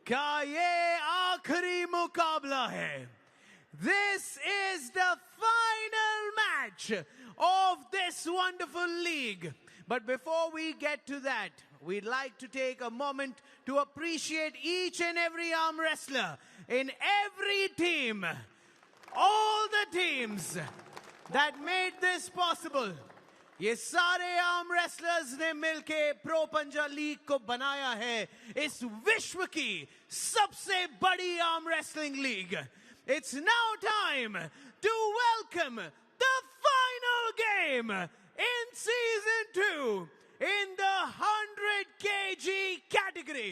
का ये आखिरी मुकाबला है. This is the final match of this wonderful league. But before we get to that, we'd like to take a moment to appreciate each and every arm wrestler in every team, all the teams that made this possible. ये सारे arm wrestlers ने मिलके pro पंजा league को बनाया है इस विश्व की सबसे बड़ी arm wrestling league. It's now time to welcome the final game in season 2 in the 100 kg category.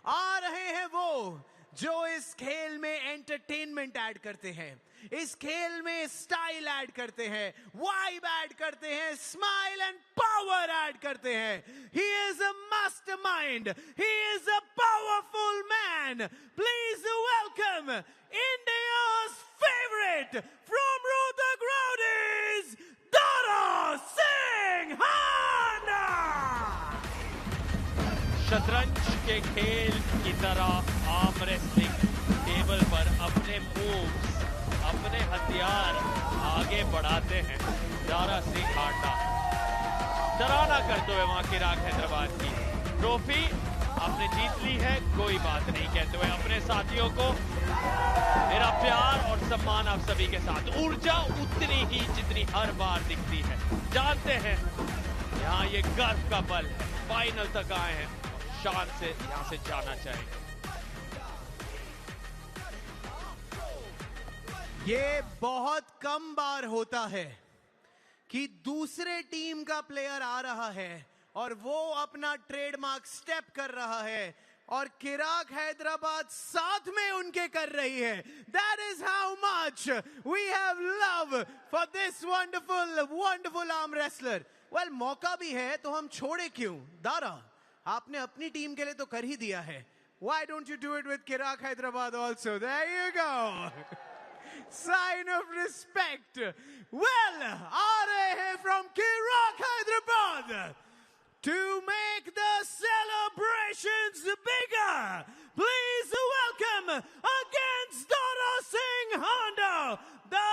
आ रहे हैं वो जो इस खेल में एंटरटेनमेंट ऐड करते हैं, इस खेल में स्टाइल ऐड करते हैं, वाइब ऐड करते हैं, स्माइल एंड पावर ऐड करते हैं. He is a mastermind. He is a powerful man. Please welcome India's favorite from Rohtak Rowdies, Dara Singh Handa. शतरंज के खेल की तरह आर्म रेसलिंग टेबल पर अपने मूव्स, अपने हथियार आगे बढ़ाते हैं दारा सिंह हांडा. डराना करते हुए वहां किराक हैदराबाद की ट्रॉफी आपने जीत ली है, कोई बात नहीं कहते हुए अपने साथियों को मेरा प्यार और सम्मान आप सभी के साथ. ऊर्जा उतनी ही जितनी हर बार दिखती है. जानते हैं यहाँ ये गर्व का पल है. फाइनल तक आए हैं, शान से यहाँ से जाना चाहेंगे. ये बहुत कम बार होता है कि दूसरे टीम का प्लेयर आ रहा है और वो अपना ट्रेडमार्क स्टेप कर रहा है और किराक हैदराबाद साथ में उनके कर रही है. That is how much we have love for this wonderful arm wrestler. Well, मौका भी है तो हम छोड़े क्यों? दारा, आपने अपनी टीम के लिए तो कर ही दिया है. Why don't you do it with Kirak Hyderabad also? There you go. Sign of respect. Well, aa rahe hain from Kirak Hyderabad to make the celebrations bigger. Please welcome against Dara Singh Handa, the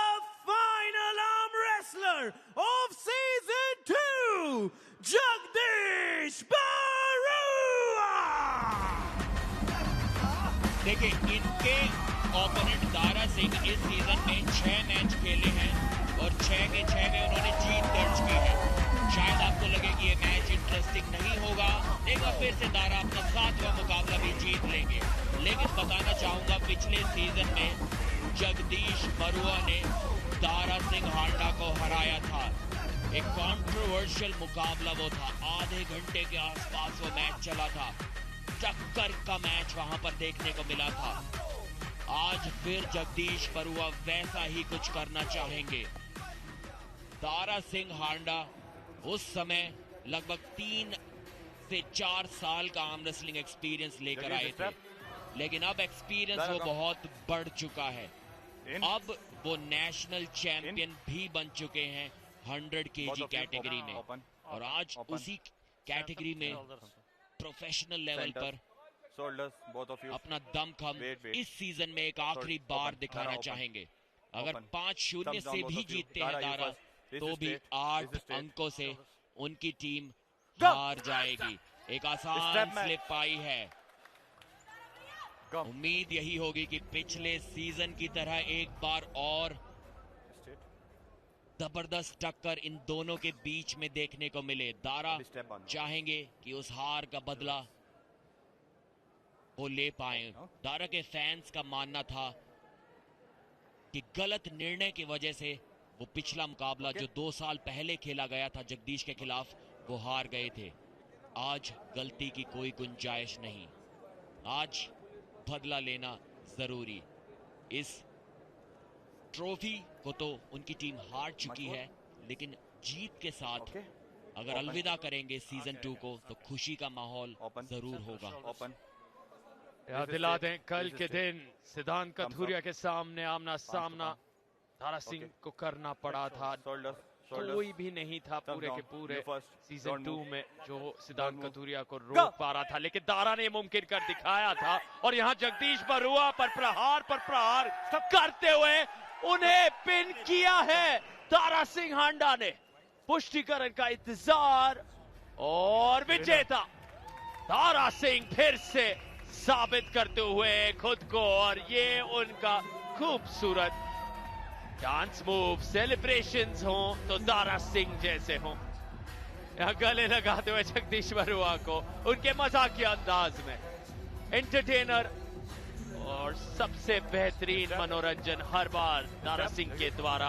final arm wrestler of season 2, Jagdish Barua. देखिए, इनके opponent Dara Singh इस season में 6 match खेले हैं और 6 के 6 में उन्होंने जीत दर्ज की है. शायद आपको लगे कि ये मैच इंटरेस्टिंग नहीं होगा, एक बार फिर से दारा अपना 7वां मुकाबला भी जीत लेंगे. लेकिन बताना चाहूंगा, पिछले सीजन में जगदीश बरुआ ने दारा सिंह हांडा को हराया था. एक कंट्रोवर्शियल मुकाबला वो था. आधे घंटे के आसपास वो मैच चला था. टक्कर का मैच वहां पर देखने को मिला था. आज फिर जगदीश बरुआ वैसा ही कुछ करना चाहेंगे. दारा सिंह हांडा उस समय लगभग 3 से 4 साल का आर्म रेसलिंग एक्सपीरियंस लेकर आए थे, लेकिन अब एक्सपीरियंस वो बहुत बढ़ चुका है. अब वो नेशनल चैंपियन भी बन चुके हैं 100 केजी कैटेगरी में, और आज उसी कैटेगरी में प्रोफेशनल लेवल पर अपना दमखम इस सीजन में एक आखिरी बार दिखाना चाहेंगे. अगर 5-0 से भी जीतते हैं दारा, तो भी 8 अंकों से उनकी टीम हार जाएगी. एक आसान स्लिप आई है. उम्मीद यही होगी कि पिछले सीजन की तरह एक बार और जबरदस्त टक्कर इन दोनों के बीच में देखने को मिले. दारा चाहेंगे कि उस हार का बदला वो ले पाए. दारा के फैंस का मानना था कि गलत निर्णय की वजह से वो पिछला मुकाबला जो 2 साल पहले खेला गया था जगदीश के खिलाफ, वो हार गए थे. आज गलती की कोई गुंजाइश नहीं. आज बदला लेना जरूरी. इस ट्रॉफी को तो उनकी टीम हार चुकी है, लेकिन जीत के साथ अगर अलविदा करेंगे सीजन 2 को, तो खुशी का माहौल जरूर होगा. याद दिला दें, कल के दिन सिद्धांत कथूरिया के सामने आमना सामना दारा सिंह को करना पड़ा था. कोई भी नहीं था पूरे के पूरे सीजन 2 में जो सिद्धांत कथुरिया को Go. रोक पा रहा था, लेकिन दारा ने मुमकिन कर दिखाया था। और यहाँ जगदीश बरुआ पर प्रहार करते हुए उन्हें पिन किया है दारा सिंह हांडा ने। पुष्टिकरण का इंतजार और विजेता दारा सिंह फिर से साबित करते हुए खुद को, और ये उनका खूबसूरत डांस मूव, सेलिब्रेशंस हो तो दारा सिंह जैसे हो। यहाँ गले लगाते हुए जगदीश बरुआ को उनके मजाकिया अंदाज में एंटरटेनर और सबसे बेहतरीन मनोरंजन हर बार दारा सिंह के द्वारा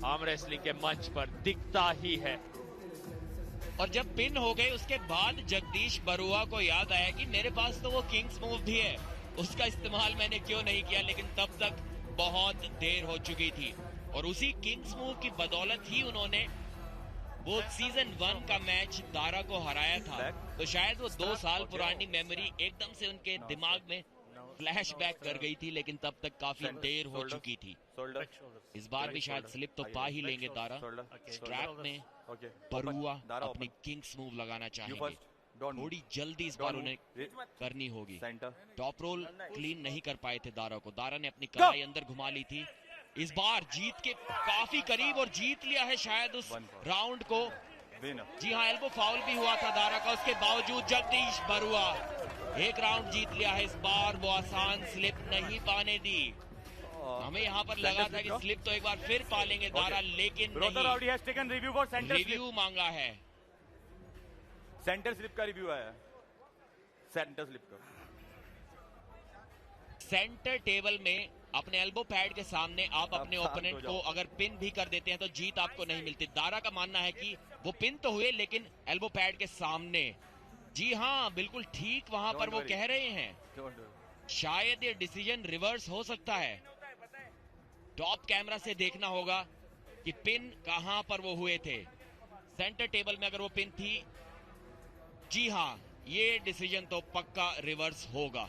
आर्म रेसलिंग के मंच पर दिखता ही है। और जब पिन हो गए उसके बाद जगदीश बरुआ को याद आया कि मेरे पास तो वो किंग्स मूव भी है, उसका इस्तेमाल मैंने क्यों नहीं किया। लेकिन तब तक बहुत देर हो चुकी थी और उसी किंग्स मूव की बदौलत ही उन्होंने वो सीजन 1 का मैच दारा को हराया था। तो शायद वो 2 साल पुरानी मेमोरी एकदम से उनके दिमाग में फ्लैशबैक कर गई थी, लेकिन तब तक काफी देर हो चुकी थी। इस बार भी शायद स्लिप तो पा ही लेंगे दारा। स्ट्रैप में बरुआ अपनी किंग्स मूव लगाना चाहेंगे, थोड़ी जल्दी इस बार उन्हें करनी होगी। टॉप रोल क्लीन नहीं कर पाए थे दारा को, दारा ने अपनी कलाई अंदर घुमा ली थी। इस बार जीत के काफी करीब और जीत लिया है शायद उस राउंड को। जी हाँ, एल्बो फाउल भी हुआ था दारा का, उसके बावजूद जगदीश बरुआ एक राउंड जीत लिया है। इस बार वो आसान स्लिप नहीं पाने दी। हमें यहाँ पर लगा था कि स्लिप तो एक बार फिर पा लेंगे दारा, लेकिन नहीं, रिव्यू मांगा है। सेंटर स्लिप का रिव्यू आया, सेंटर स्लिप का। सेंटर टेबल में अपने एल्बो पैड के सामने आप अपने ओपोनेंट को अगर पिन भी कर देते हैं तो जीत आपको नहीं मिलती। दारा का मानना है कि वो पिन तो हुए लेकिन एल्बो पैड के सामने। जी हाँ, बिल्कुल ठीक वहां पर वो कह रहे हैं। शायद ये डिसीजन रिवर्स हो सकता है। टॉप कैमरा से देखना होगा कि पिन कहां पर वो हुए थे। सेंटर टेबल में अगर वो पिन थी, जी हाँ, ये डिसीजन तो पक्का रिवर्स होगा।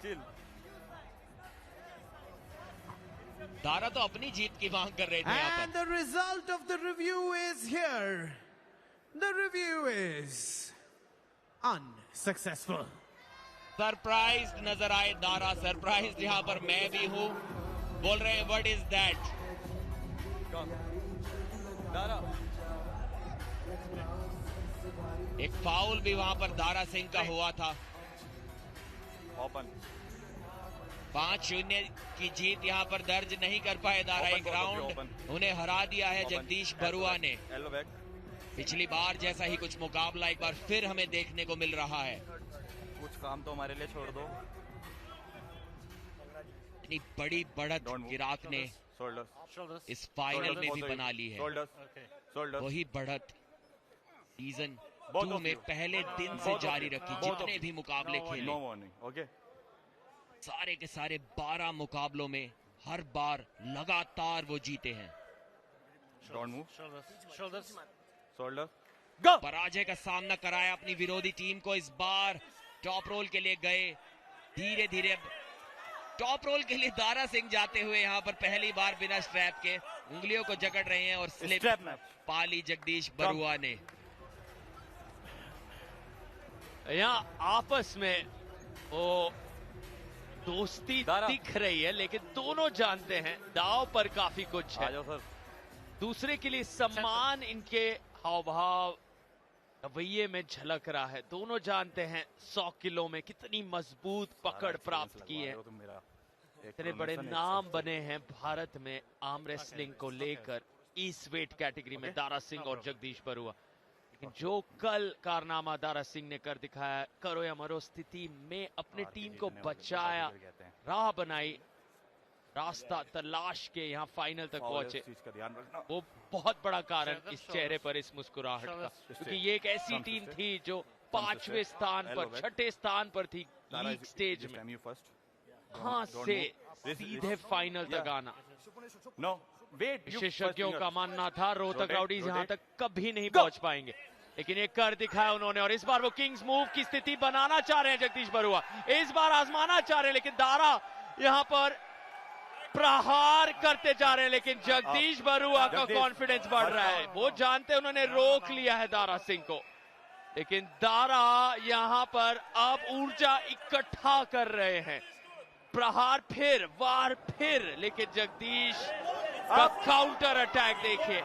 चिल। दारा तो अपनी जीत की मांग कर रहे थे यहाँ And the result of the review is here. The review is unsuccessful. Surprised नजर आए दारा, सरप्राइज्ड यहाँ पर मैं भी हूँ। बोल रहे हैं व्हाट इज दैट। दारा एक फाउल भी वहां पर दारा सिंह का हुआ था। ओपन 5-0 की जीत यहाँ पर दर्ज नहीं कर पाए दारा। एक राउंड उन्हें हरा दिया है जगदीश बरुआ ने। पिछली बार जैसा ही कुछ मुकाबला एक बार फिर हमें देखने को मिल रहा है। कुछ काम तो हमारे लिए छोड़ दो। इतनी बड़ी बढ़त इराक ने इस फाइनल में भी बना ली है। वही बढ़त सीजन 2 में पहले दिन से जारी रखी। जितने भी मुकाबले खेले, सारे के सारे 12 मुकाबलों में हर बार लगातार वो जीते हैं। पराजय का सामना कराया अपनी विरोधी टीम को। इस बार टॉप रोल के लिए गए, धीरे धीरे टॉप रोल के लिए दारा सिंह जाते हुए यहाँ पर पहली बार बिना स्ट्रैप के उंगलियों को जकड़ रहे हैं और स्लिप पाली जगदीश बरुआ ने। यहाँ आपस में वो दोस्ती दिख रही है, लेकिन दोनों जानते हैं दाव पर काफी कुछ है। दूसरे के लिए सम्मान इनके हाव भाव रवैये में झलक रहा है। दोनों जानते हैं 100 किलो में कितनी मजबूत पकड़ प्राप्त की है। इतने बड़े नाम बने हैं भारत में आर्म रेसलिंग को लेकर इस वेट कैटेगरी में दारा सिंह और जगदीश बरुआ। लेकिन जो कल कारनामा दारा सिंह ने कर दिखाया, करो या मरो स्थिति में अपने टीम को बचाया, राह बनाई, रास्ता तलाश के यहाँ फाइनल तक पहुंचे, वो बहुत बड़ा कारण इस चेहरे पर इस मुस्कुराहट का। क्योंकि ये एक ऐसी टीम थी जो 5वें स्थान पर, 6ठे स्थान पर थी लीग स्टेज में, वहां से सीधे फाइनल तक आना। विशेषज्ञों का मानना था रोहतक राउडीज यहाँ तक कभी नहीं पहुंच पाएंगे। लेकिन ये कर दिखाया उन्होंने, और इस बार वो किंग्स मूव की स्थिति बनाना चाह रहे हैं जगदीश बरुआ, इस बार आजमाना चाह रहे हैं, लेकिन दारा यहां पर प्रहार करते जा रहे हैं, लेकिन जगदीश बरुआ का कॉन्फिडेंस बढ़ रहा है। वो जानते हैं उन्होंने रोक लिया है दारा सिंह को, लेकिन दारा यहां पर अब ऊर्जा इकट्ठा कर रहे हैं। प्रहार फिर, वार फिर, लेकिन जगदीश का काउंटर अटैक देखिए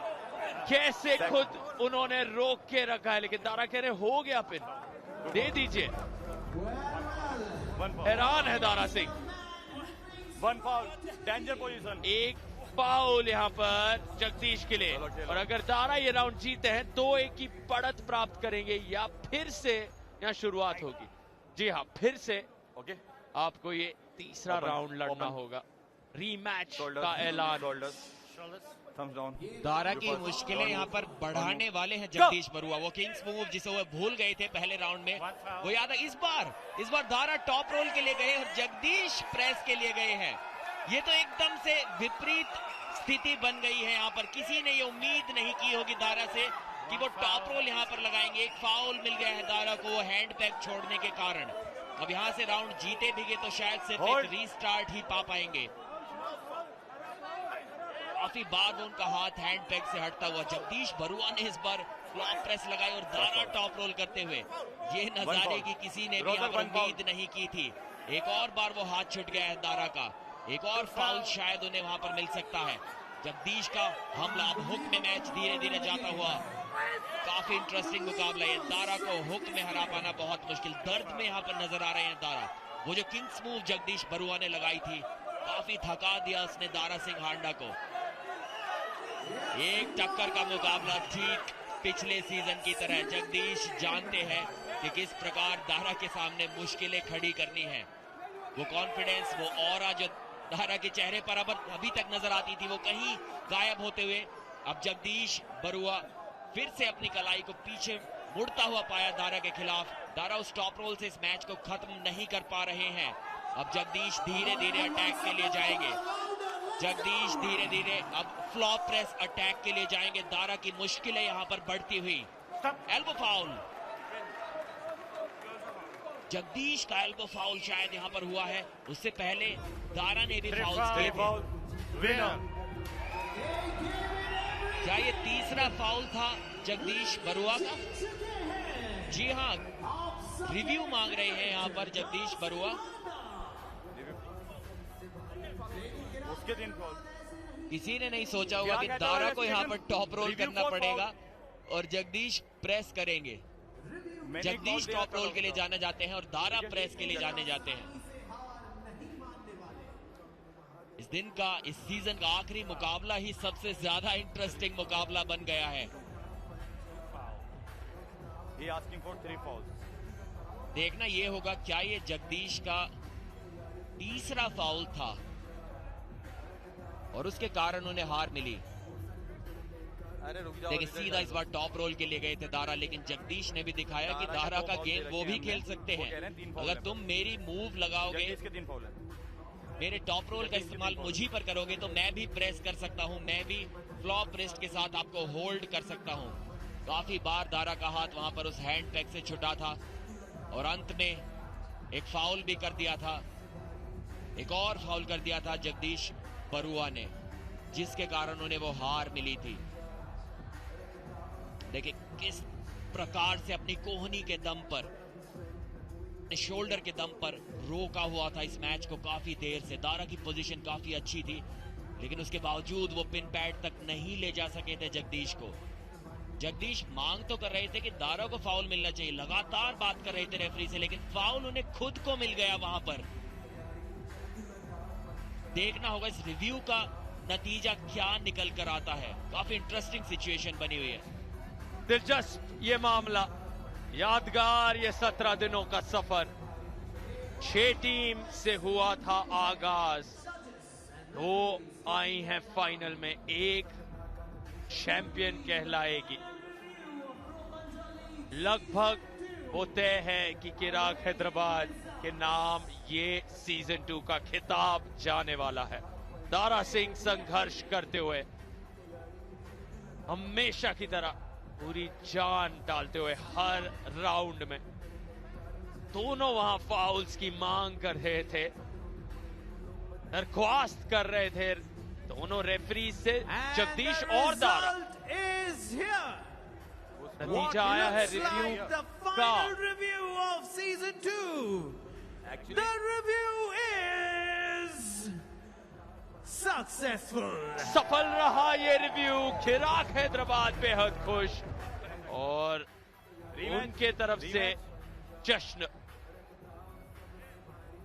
कैसे खुद उन्होंने रोक के रखा है, लेकिन दारा कह रहे हो गया पिन, दे दीजिए। हैरान है Dara Singh. 1 foul, danger position. एक फाउल यहां पर जगदीश के लिए, और अगर दारा ये राउंड जीते हैं 2-1 की बढ़त प्राप्त करेंगे, या फिर से यहां शुरुआत होगी। जी हाँ, फिर से ओके, आपको ये तीसरा राउंड लड़ना होगा। रीमैच का ऐलान। दारा की मुश्किलें यहाँ पर बढ़ाने वाले हैं जगदीश बरुआ। वो किंग्स मूव जिसे वो भूल गए थे पहले राउंड में, वो याद है। इस बार दारा टॉप रोल के लिए गए और जगदीश प्रेस के लिए गए हैं। ये तो एकदम से विपरीत स्थिति बन गई है। यहाँ पर किसी ने ये उम्मीद नहीं की होगी दारा से कि वो टॉप रोल यहाँ पर लगाएंगे। एक फाउल मिल गया है दारा को वो हैंड पैक छोड़ने के कारण। अब यहाँ से राउंड जीते भी गए तो शायद सिर्फ एक रीस्टार्ट ही पा पाएंगे। काफी बार वो उनका हाथ हैंड पैक से हटता हुआ। जगदीश बरुआ ने इस बार फ्लॉप प्रेस लगाई और दारा टॉप रोल करते हुए, ये नजारे की किसी ने भी उम्मीद नहीं की थी। एक और बार वो हाथ छूट गया है दारा का। एक और फाउल शायद उन्हें वहां पर मिल सकता है। जगदीश का हमला, अब हुक में मैच धीरे धीरे जाता हुआ। काफी इंटरेस्टिंग मुकाबला है। दारा को हुक में हरा पाना बहुत मुश्किल। दर्द में यहाँ पर नजर आ रहे हैं दारा। वो जो किंग्स मूव जगदीश बरुआ ने लगाई थी, काफी थका दिया उसने दारा सिंह हांडा को। एक टक्कर का मुकाबला ठीक पिछले सीजन की तरह। जगदीश जानते हैं कि किस प्रकार दारा के सामने मुश्किलें खड़ी करनी है। वो कॉन्फिडेंस, वो ऑरा जो दारा के चेहरे पर अभी तक नजर आती थी, वो कहीं गायब होते हुए अब जगदीश बरुआ फिर से अपनी कलाई को पीछे मुड़ता हुआ पाया दारा के खिलाफ। दारा उस टॉप रोल से इस मैच को खत्म नहीं कर पा रहे हैं। अब जगदीश धीरे धीरे अटैक के लिए जाएंगे। जगदीश धीरे धीरे अब फ्लॉप प्रेस अटैक के लिए जाएंगे। दारा की मुश्किलें यहां पर बढ़ती हुई। एल्बो फाउल, जगदीश का एल्बो फाउल शायद यहां पर हुआ है। उससे पहले दारा ने भी फाउल किए थे। क्या ये तीसरा फाउल था जगदीश बरुआ का? जी हाँ, रिव्यू मांग रहे हैं यहां पर जगदीश बरुआ। उसके दिन किसी ने नहीं सोचा होगा कि दारा को यहाँ पर टॉप रोल करना पड़ेगा और जगदीश प्रेस करेंगे। जगदीश टॉप रोल के लिए जाने जाते हैं और दारा प्रेस के लिए जाने जाते हैं। इस दिन का, इस सीजन का आखिरी मुकाबला ही सबसे ज्यादा इंटरेस्टिंग मुकाबला बन गया है। देखना ये होगा क्या ये जगदीश का तीसरा फाउल था और उसके कारण उन्हें हार मिली। देखिए सीधा इस बार टॉप रोल के लिए गए थे दारा, लेकिन जगदीश ने भी दिखाया कि दारा का गेम वो भी खेल सकते हैं। अगर तुम मेरी मूव लगाओगे, मेरे टॉप रोल का इस्तेमाल मुझी पर करोगे तो मैं भी प्रेस कर सकता हूं, मैं भी फ्लॉप रिस्ट के साथ आपको होल्ड कर सकता हूं। काफी बार दारा का हाथ वहां पर उस हैंड पैक से छुटा था और अंत में एक फाउल भी कर दिया था। एक और फाउल कर दिया था जगदीश बरुआ ने, जिसके कारण उन्हें वो हार मिली थी। देखिए किस प्रकार से अपनी कोहनी के दम पर, शोल्डर के दम पर रोका हुआ था इस मैच को काफी देर से। दारा की पोजीशन काफी अच्छी थी, लेकिन उसके बावजूद वो पिन पैड तक नहीं ले जा सके थे जगदीश को। जगदीश मांग तो कर रहे थे कि दारा को फाउल मिलना चाहिए, लगातार बात कर रहे थे रेफरी से, लेकिन फाउल उन्हें खुद को मिल गया वहां पर। देखना होगा इस रिव्यू का नतीजा क्या निकल कर आता है। काफी इंटरेस्टिंग सिचुएशन बनी हुई है। दिलचस्प ये मामला, यादगार ये 17 दिनों का सफर। 6 टीम से हुआ था आगाज, 2 आई हैं फाइनल में, 1 चैंपियन कहलाएगी। लगभग वो तय है कि चिराग हैदराबाद के नाम ये सीजन 2 का खिताब जाने वाला है। दारा सिंह संघर्ष करते हुए हमेशा की तरह पूरी जान डालते हुए हर राउंड में। दोनों वहां फाउल्स की मांग कर रहे थे, दरख्वास्त कर रहे थे दोनों रेफरी से, जगदीश और दारा। नतीजा आया है रिव्यू का। The review is successful. सफल रहा ये रिव्यू। चिराग हैदराबाद बेहद खुश और उनके तरफ से जश्न।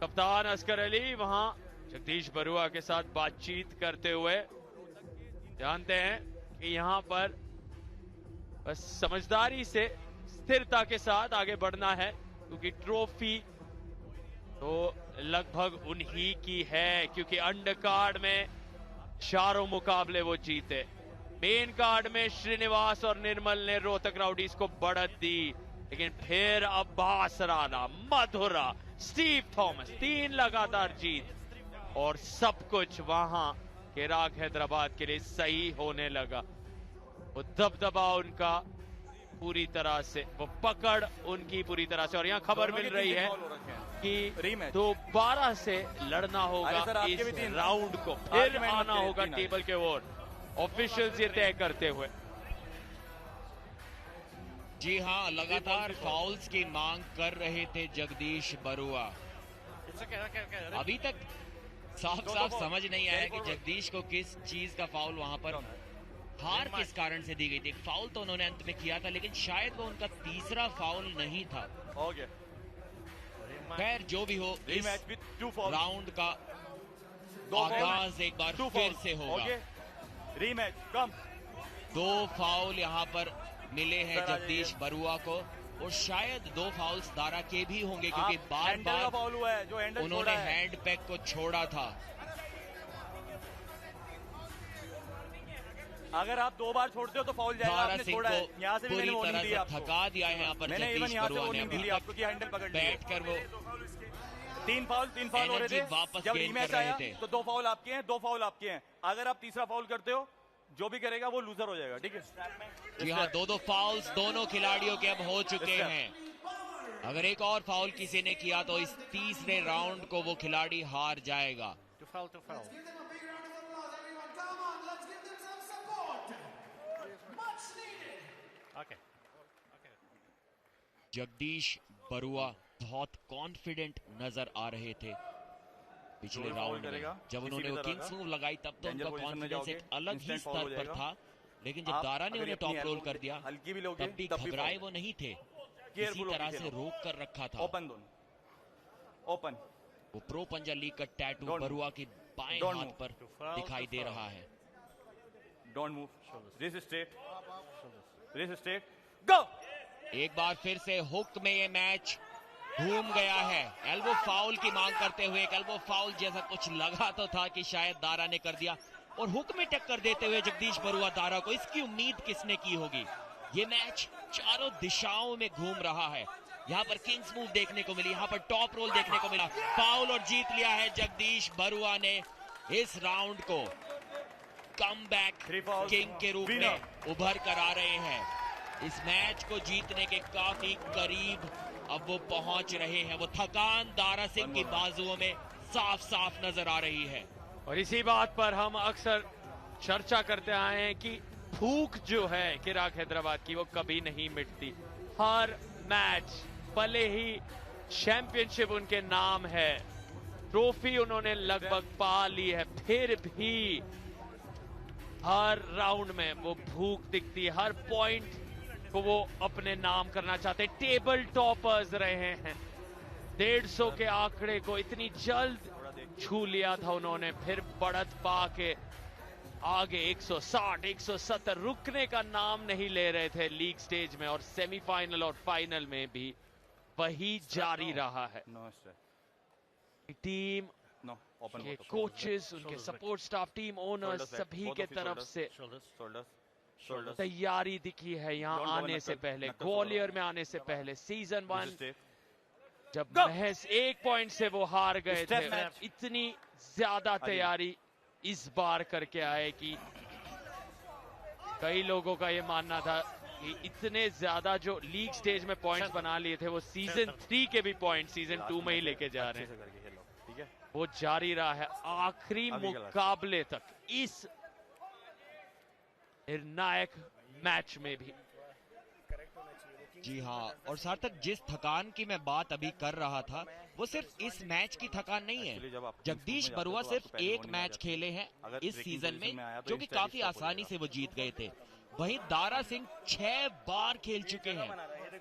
कप्तान असगर अली वहां जगदीश बरुआ के साथ बातचीत करते हुए जानते हैं कि यहां पर बस समझदारी से, स्थिरता के साथ आगे बढ़ना है, क्योंकि ट्रॉफी तो लगभग उन्हीं की है, क्योंकि अंडर कार्ड में चारों मुकाबले वो जीते। मेन कार्ड में श्रीनिवास और निर्मल ने रोहतक राउडीज को बढ़त दी, लेकिन फिर अब्बास राणा, मधुरा, स्टीव थॉमस, 3 लगातार जीत, और सब कुछ वहां चिराग हैदराबाद के लिए सही होने लगा। वो दबदबा उनका पूरी तरह से, वो पकड़ उनकी पूरी तरह से। और यहाँ खबर मिल रही है कि दोबारा से लड़ना होगा इस राउंड को, फिर आना होगा टेबल के ओर, ऑफिशियल्स ये तय करते हुए। जी हाँ, लगातार फाउल्स की मांग कर रहे थे जगदीश बरुआ। अभी तक साफ साफ समझ नहीं आया कि जगदीश को किस चीज का फाउल वहां पर, हार किस कारण से दी गई थी। फाउल तो उन्होंने अंत में किया था, लेकिन शायद वो उनका तीसरा फाउल नहीं था। खैर जो भी हो, इस राउंड का आगाज एक बार फिर से होगा। रीमैच कम। 2 फाउल यहाँ पर मिले हैं जगदीश बरुआ को, और शायद 2 फाउल्स दारा के भी होंगे, क्योंकि बार बार फाउल हुआ है जो उन्होंने हैंड पैक को छोड़ा था। अगर आप 2 बार छोड़ते हो तो फाउल जाएगा। आपने छोड़ा है, यहाँ से भी मैंने पूरी तरह दी से आपको। थका दिया है यहाँ पर जगदीश बरुआ ने। अभी आपको कि हैंडल पकड़ लिया। बैठ कर वो 3 फाउल हो रहे थे। वापस जब गेंद रीमैच कर रहे आया थे। तो 2 फाउल आपके हैं, 2 फाउल आपके हैं। अगर आप तीसरा फाउल करते हो, जो भी करेगा वो लूजर हो जाएगा, ठीक है? जी हाँ, 2 फाउल्स दोनों खिलाड़ियों के अब हो चुके हैं। अगर एक और फाउल किसी ने किया तो इस तीसरे राउंड को वो खिलाड़ी हार जाएगा। जगदीश बरुआ बहुत कॉन्फिडेंट नजर आ रहे थे पिछले राउंड में। जब उन्होंने वो किंग्स मूव लगाई तब तो उनका कॉन्फिडेंस एक अलग ही स्तर पर था, लेकिन जब दारा ने उन्हें टॉप रोल कर दिया तब भी घबराए वो नहीं थे, किसी तरह से रोक कर रखा था। ओपन वो प्रो पंजा लीग का टैटू बरुआ के बाएं हाथ पर दिखाई दे रहा है। डोंट मूव, रिस्ट स्ट्रेट, गो। एक बार फिर से हुक में ये मैच घूम गया है। एल्बो फाउल की मांग करते हुए, एक एल्बो फाउल जैसा कुछ लगा तो था कि शायद दारा ने कर दिया, और हुक में टक्कर देते हुए जगदीश बरुआ दारा को, इसकी उम्मीद किसने की होगी। ये मैच चारों दिशाओं में घूम रहा है। यहाँ पर किंग्स मूव देखने को मिली, यहाँ पर टॉप रोल देखने को मिला, फाउल, और जीत लिया है जगदीश बरुआ ने इस राउंड को। कमबैक किंग के रूप में उभर कर आ रहे हैं। इस मैच को जीतने के काफी करीब अब वो पहुंच रहे हैं। वो थकान दारा सिंह की बाजुओं में साफ साफ नजर आ रही है। और इसी बात पर हम अक्सर चर्चा करते आए हैं कि भूख जो है चिराग हैदराबाद की, वो कभी नहीं मिटती। हर मैच, भले ही चैंपियनशिप उनके नाम है, ट्रॉफी उन्होंने लगभग पा ली है, फिर भी हर राउंड में वो भूख दिखती है। हर पॉइंट को वो अपने नाम करना चाहते। टेबल टॉपर्स रहे हैं, 150 के आंकड़े को इतनी जल्द छू लिया था उन्होंने, फिर बढ़त पा के आगे 160, 170, रुकने का नाम नहीं ले रहे थे लीग स्टेज में, और सेमीफाइनल और फाइनल में भी वही जारी रहा है। टीम के कोचेस, उनके सपोर्ट स्टाफ, टीम ओनर्स, सभी के तरफ से तैयारी दिखी है यहाँ आने से पहले, ग्वालियर में आने से पहले। सीजन 1 जब महज 1 पॉइंट से वो हार गए थे, इतनी ज्यादा तैयारी इस बार करके आए कि कई लोगों का ये मानना था इतने ज्यादा जो लीग स्टेज में पॉइंट्स बना लिए थे वो सीजन 3 के भी पॉइंट सीजन 2 में ही लेके जा रहे हैं। ठीक है, वो जारी रहा है आखिरी मुकाबले तक इस निर्णायक मैच में भी। जी हाँ, और सार्थक जिस थकान की मैं बात अभी कर रहा था वो सिर्फ इस मैच की थकान नहीं है। जगदीश बरुआ सिर्फ एक मैच खेले हैं इस सीजन में जो कि काफी आसानी से वो जीत गए थे। वहीं दारा सिंह 6 बार खेल चुके हैं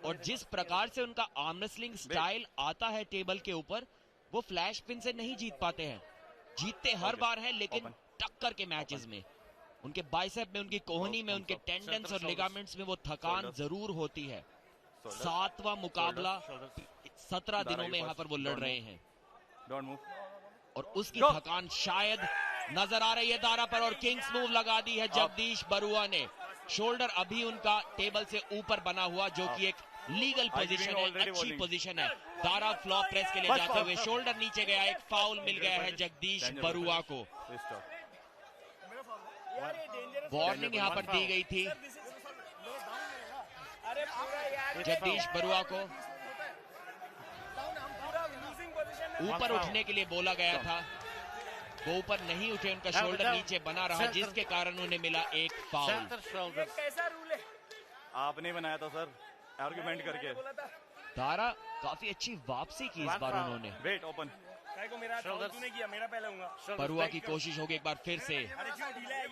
और जिस प्रकार से उनका आर्म रेसलिंग स्टाइल आता है टेबल के ऊपर, वो फ्लैश पिन से नहीं जीत पाते हैं। जीतते हर बार हैं लेकिन टक्कर के मैचेस में, उनके बाइसेप में, उनकी कोहनी में, उनके टेंडन्स और लिगामेंट्स में वो थकान जरूर होती है। 7वां मुकाबला 17 दिनों में यहाँ पर वो लड़ रहे हैं और उसकी थकान शायद नजर आ रही है दारा पर। और किंग्स मूव लगा दी है जगदीश बरुआ ने। शोल्डर अभी उनका टेबल से ऊपर बना हुआ जो कि एक लीगल पोजीशन है, अच्छी पोजीशन है। दारा फ्लॉप प्रेस के लिए जाते हुए शोल्डर नीचे गया, एक फाउल मिल गया है जगदीश बरुआ को। वार्निंग यहाँ पर दी गई थी जगदीश बरुआ को, ऊपर उठने के लिए बोला गया था, वो ऊपर नहीं उठे, उनका शोल्डर नीचे बना रहा जिसके कारण उन्हें मिला एक फाउल। कैसा रूल है? आपने बनाया था सर, आर्गुमेंट करके। दारा काफी अच्छी वापसी की इस बार उन्होंने। वेट ओपन, मेरा पहले होगा। बरुआ की कोशिश होगी एक बार फिर से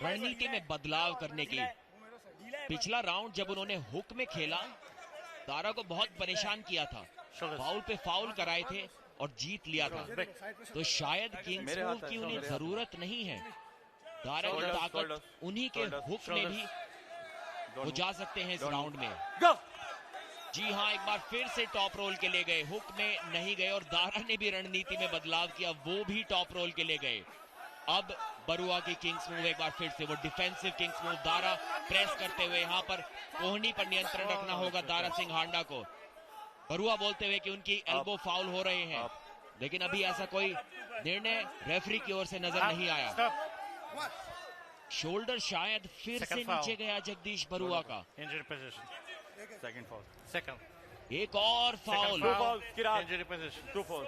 रणनीति में बदलाव करने की। पिछला राउंड जब उन्होंने हुक में खेला, दारा को बहुत परेशान किया था, फाउल पे फाउल कराए थे और जीत लिया था। तो शायद किंग्स मूव की उन्हें जरूरत नहीं है। दारा की ताकत उन्हीं के हुक में भी वो जा सकते हैं इस राउंड में। जी हाँ, एक बार फिर से टॉप रोल के लिए गए, हुक में नहीं गए और दारा ने भी रणनीति में बदलाव किया, वो भी टॉप रोल के लिए गए। अब बरुआ की किंग्स मूव एक बार फिर से वो defensive Kings move, Dara press करते हुए यहाँ पर कोहनी पर नियंत्रण रखना होगा दारा सिंह हांडा को। बरुआ बोलते हुए कि उनकी एल्बो फाउल हो रहे हैं, लेकिन अभी ऐसा कोई निर्णय रेफरी की ओर से नजर नहीं आया। शोल्डर शायद फिर से नीचे गया जगदीश बरुआ का। सेकंड फाउल, एक और फाउल,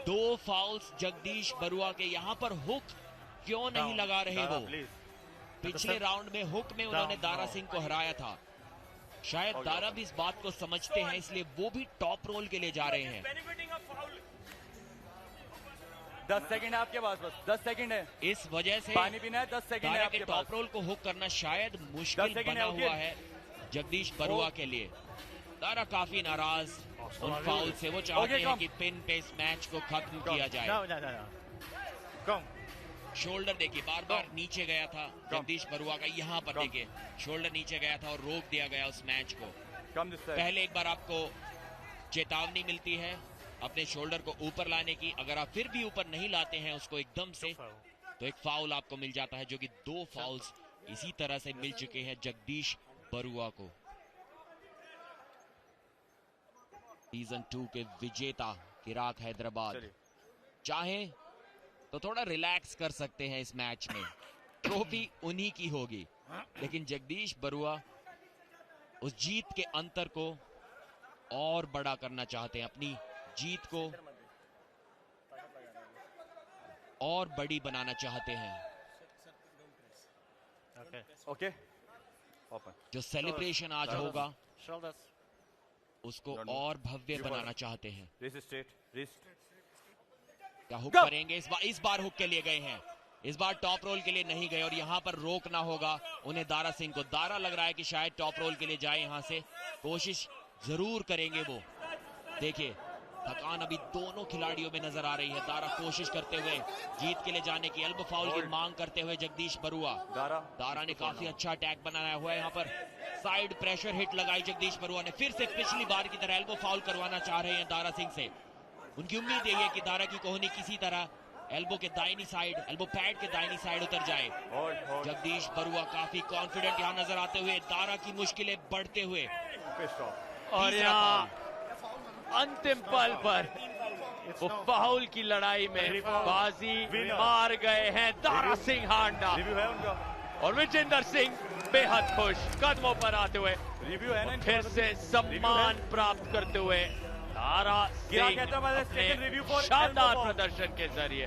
2 फाउल्स जगदीश बरुआ के। यहाँ पर हुक क्यों नहीं लगा रहे वो? पिछले राउंड में हुक में उन्होंने दारा सिंह को हराया था। शायद दारा भी इस बात को समझते हैं, इसलिए वो भी टॉप रोल के लिए जा रहे हैं। 10 सेकंड है आपके पास, बस 10 सेकंड है। इस वजह से पानी पीना है, 10 सेकंड है दारा के आपके पास। टॉप रोल को हुक करना शायद मुश्किल बना हुआ है जगदीश बरुआ के लिए। दारा काफी नाराज उन फाउल से, वो चाहते हैं कि पिन पे इस मैच को खत्म किया जाए। शोल्डर देखिए बार बार नीचे गया था जगदीश बरुआ का, यहाँ पर देखिए शोल्डर नीचे गया था और रोक दिया गया उस मैच को। पहले एक बार आपको चेतावनी मिलती है अपने शोल्डर को ऊपर लाने की, अगर आप फिर भी ऊपर नहीं लाते हैं उसको एकदम से, तो एक फाउल आपको मिल जाता है, जो कि 2 फाउल्स इसी तरह से मिल चुके हैं जगदीश बरुआ को। सीजन 2 के विजेता किराक हैदराबाद चाहे तो थोड़ा रिलैक्स कर सकते हैं इस मैच में, ट्रॉफी उन्हीं की होगी, लेकिन जगदीश बरुआ उस जीत के अंतर को और बड़ा करना चाहते हैं, अपनी जीत को और बड़ी बनाना चाहते हैं। Okay, open. जो सेलिब्रेशन आज होगा उसको और भव्य बनाना चाहते हैं। क्या हुक करेंगे इस बार हुक के लिए गए हैं, इस बार टॉप रोल के लिए नहीं गए और यहाँ पर रोकना होगा उन्हें दारा सिंह को। दारा लग रहा है कि शायद टॉप रोल के लिए जाए, यहाँ से कोशिश जरूर करेंगे वो। देखिए थकान अभी दोनों खिलाड़ियों में नजर आ रही है। दारा कोशिश करते हुए जीत के लिए जाने की, एल्बो फाउल की मांग करते हुए जगदीश बरुआ। दारा ने काफी अच्छा अटैक बनाया हुआ है, यहाँ पर साइड प्रेशर हिट लगाई जगदीश बरुआ ने। फिर से पिछली बार की तरह एल्बो फाउल करवाना चाह रहे हैं दारा सिंह से। उनकी उम्मीद यही है कि दारा की कोहनी किसी तरह एल्बो के दाहिनी साइड, एल्बो पैड के दाहिनी साइड उतर जाए। जगदीश बरुआ काफी कॉन्फिडेंट यहाँ नजर आते हुए, दारा की मुश्किलें बढ़ते हुए। और यहाँ अंतिम पल पर वो फाउल की लड़ाई में बाजी मार गए हैं दारा सिंह हांडा। और विजेंदर सिंह बेहद खुश कदमों पर आते हुए रिव्यू है ना, फिर से सम्मान प्राप्त करते हुए दारा सिंह अपने शानदार प्रदर्शन के जरिए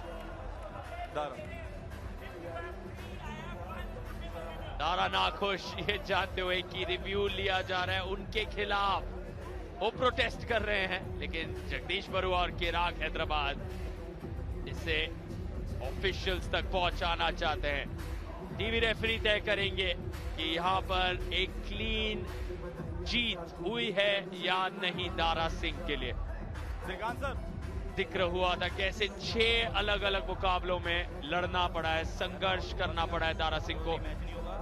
दारा नाखुश ये जानते हुए कि रिव्यू लिया जा रहा है उनके खिलाफ, वो प्रोटेस्ट कर रहे हैं, लेकिन जगदीश बरुआ और चिराग हैदराबाद इसे ऑफिशियल्स तक पहुंचाना चाहते हैं। टीवी रेफरी तय करेंगे कि यहां पर एक क्लीन जीत हुई है या नहीं दारा सिंह के लिए। जिक्र हुआ था कैसे 6 अलग अलग मुकाबलों में लड़ना पड़ा है, संघर्ष करना पड़ा है दारा सिंह को।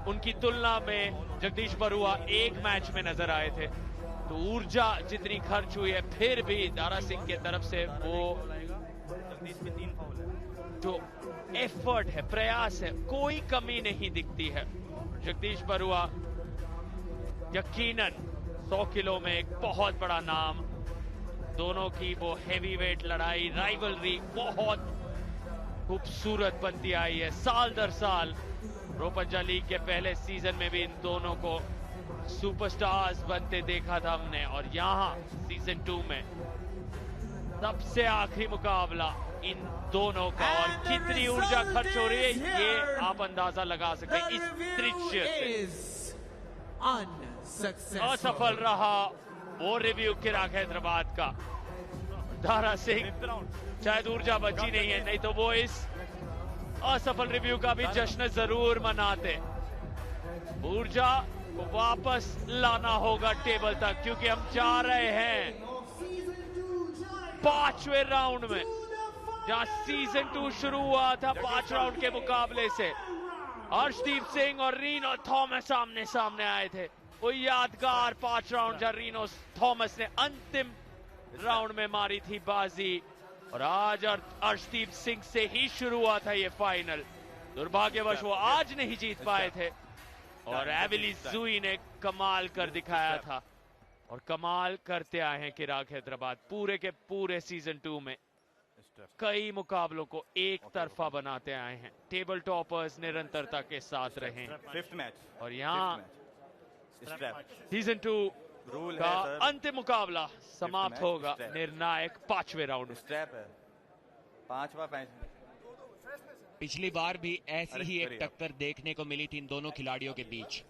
उनकी तुलना में जगदीश बरुआ एक मैच में नजर आए थे, तो ऊर्जा जितनी खर्च हुई है फिर भी दारा सिंह की तरफ से वो जो एफर्ट है, प्रयास है, कोई कमी नहीं दिखती है। जगदीश बरुआ यकीनन 100 किलो में एक बहुत बड़ा नाम, दोनों की वो हैवीवेट लड़ाई, राइवलरी बहुत खूबसूरत बनती आई है साल दर साल। प्रो पंजाब लीग के पहले सीजन में भी इन दोनों को सुपरस्टार्स बनते देखा था हमने, और यहाँ सीजन 2 में सबसे आखिरी मुकाबला इन दोनों का, और कितनी ऊर्जा खर्च हो रही है ये आप अंदाजा लगा सकते हैं इस दृश्य से। असफल रहा वो रिव्यू चिराग हैदराबाद का। दारा सिंह शायद ऊर्जा बची नहीं है, नहीं तो वो इस असफल रिव्यू का भी जश्न जरूर मनाते। ऊर्जा को वापस लाना होगा टेबल तक, क्योंकि हम जा रहे हैं 5वें राउंड में, जहां सीजन 2 शुरू हुआ था 5 राउंड के मुकाबले से। अर्शदीप सिंह और रीनो थॉमस आमने सामने आए थे, वो यादगार 5 राउंड जहां रीनो थॉमस ने अंतिम राउंड में मारी थी बाजी, और आज अर्शदीप सिंह से ही शुरू हुआ था ये फाइनल। दुर्भाग्यवश वो आज नहीं जीत पाए थे, और एविली जुई ने कमाल कर दिखाया था, और कमाल करते आए हैं चिराग हैदराबाद पूरे के पूरे सीजन 2 में। कई मुकाबलों को एक तरफा बनाते आए हैं, टेबल टॉपर्स निरंतरता के साथ रहे हैं। 5th मैच, और यहाँ सीजन 2 का अंतिम मुकाबला समाप्त होगा निर्णायक 5वें राउंड। स्ट्रैप है 5वां मैच। पिछली बार भी ऐसी ही एक टक्कर देखने को मिली थी इन दोनों खिलाड़ियों के बीच।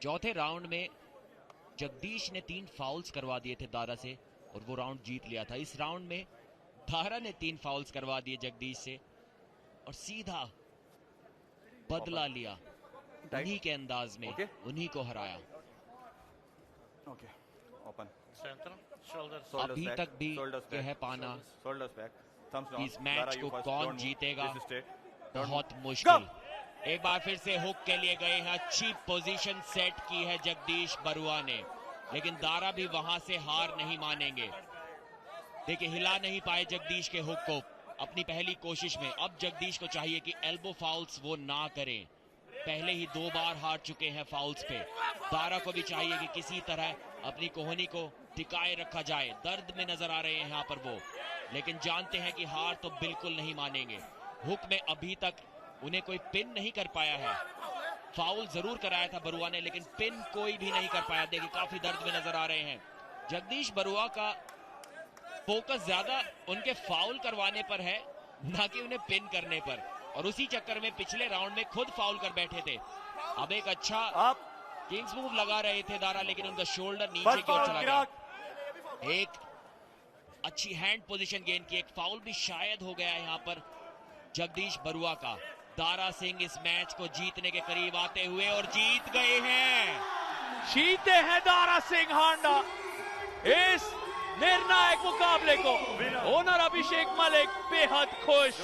चौथे राउंड में जगदीश ने 3 फाउल्स करवा दिए थे दारा से, और वो राउंड जीत लिया था। इस राउंड में दारा ने 3 फाउल्स करवा दिए जगदीश से, और सीधा बदला लिया उन्हीं के अंदाज में, उन्हीं को हराया। ओपन अभी तक भी यह पाना इस मैच को कौन जीतेगा बहुत मुश्किल। एक बार फिर से हुक के लिए गए हैं, अच्छी पोजीशन सेट की है जगदीश बरुआ ने, लेकिन दारा भी वहां से हार नहीं मानेंगे। देखिए हिला नहीं पाए जगदीश के हुक को अपनी पहली कोशिश में। अब जगदीश को चाहिए कि एल्बो फाउल्स वो ना करें, पहले ही 2 बार हार चुके हैं फाउल्स पे। दारा को भी चाहिए कि किसी तरह अपनी कोहनी को टिकाए रखा जाए। दर्द में नजर आ रहे हैं यहाँ पर वो, लेकिन जानते हैं कि हार तो बिल्कुल नहीं मानेंगे। हुक में अभी तक उन्हें कोई पिन नहीं कर पाया है। फाउल जरूर कराया था बरुआ ने, लेकिन पिन कोई भी नहीं कर पाया। देखिए काफी दर्द में नजर आ रहे हैं। जगदीश बरुआ का फोकस ज्यादा उनके फाउल करवाने पर है, ना कि उन्हें पिन करने पर, और उसी चक्कर में पिछले राउंड में खुद फाउल कर बैठे थे। अब एक अच्छा किंग्स मूव लगा रहे थे दारा, लेकिन उनका शोल्डर नीचे की ओर चला गया। एक अच्छी हैंड पोजीशन गेन की, एक फाउल भी शायद हो गया है यहाँ पर जगदीश बरुआ का। दारा सिंह इस मैच को जीतने के करीब आते हुए, और जीत गए हैं। जीते हैं दारा सिंह हांडा इस निर्णायक मुकाबले को। ओनर अभिषेक मलिक बेहद खुश,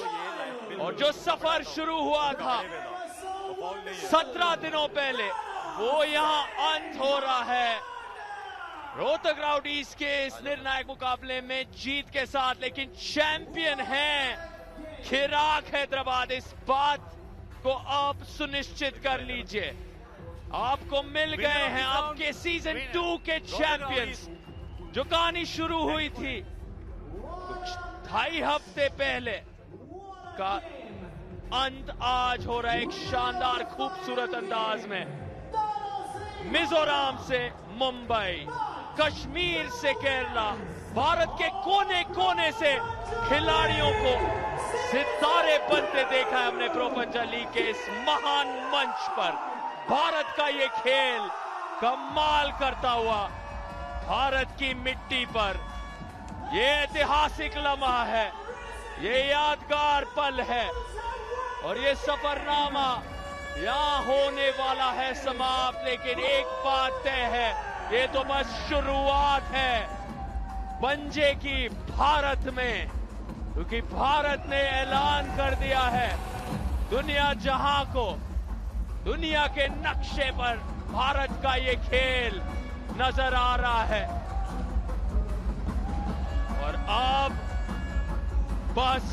और जो सफर शुरू हुआ था 17 दिनों पहले, वो यहाँ अंत हो रहा है। रोहतक राउडीज के इस निर्णायक मुकाबले में जीत के साथ, लेकिन चैंपियन हैं चिराग हैदराबाद। इस बात को आप सुनिश्चित कर लीजिए, आपको मिल गए हैं आपके सीजन 2 के चैंपियंस। जो कहानी शुरू हुई थी कुछ 2.5 हफ्ते पहले का अंत आज हो रहा है एक शानदार खूबसूरत अंदाज में। मिजोरम से मुंबई, कश्मीर से केरला, भारत के कोने कोने से खिलाड़ियों को सितारे बनते देखा है हमने प्रो पंचायत लीग के इस महान मंच पर। भारत का ये खेल कमाल करता हुआ भारत की मिट्टी पर, ये ऐतिहासिक लम्हा है, ये यादगार पल है और ये सफरनामा यहां होने वाला है समाप्त। लेकिन एक बात तय है, ये तो बस शुरुआत है पंजे की भारत में, क्योंकि भारत ने ऐलान कर दिया है दुनिया जहां को, दुनिया के नक्शे पर भारत का ये खेल नजर आ रहा है। और अब बस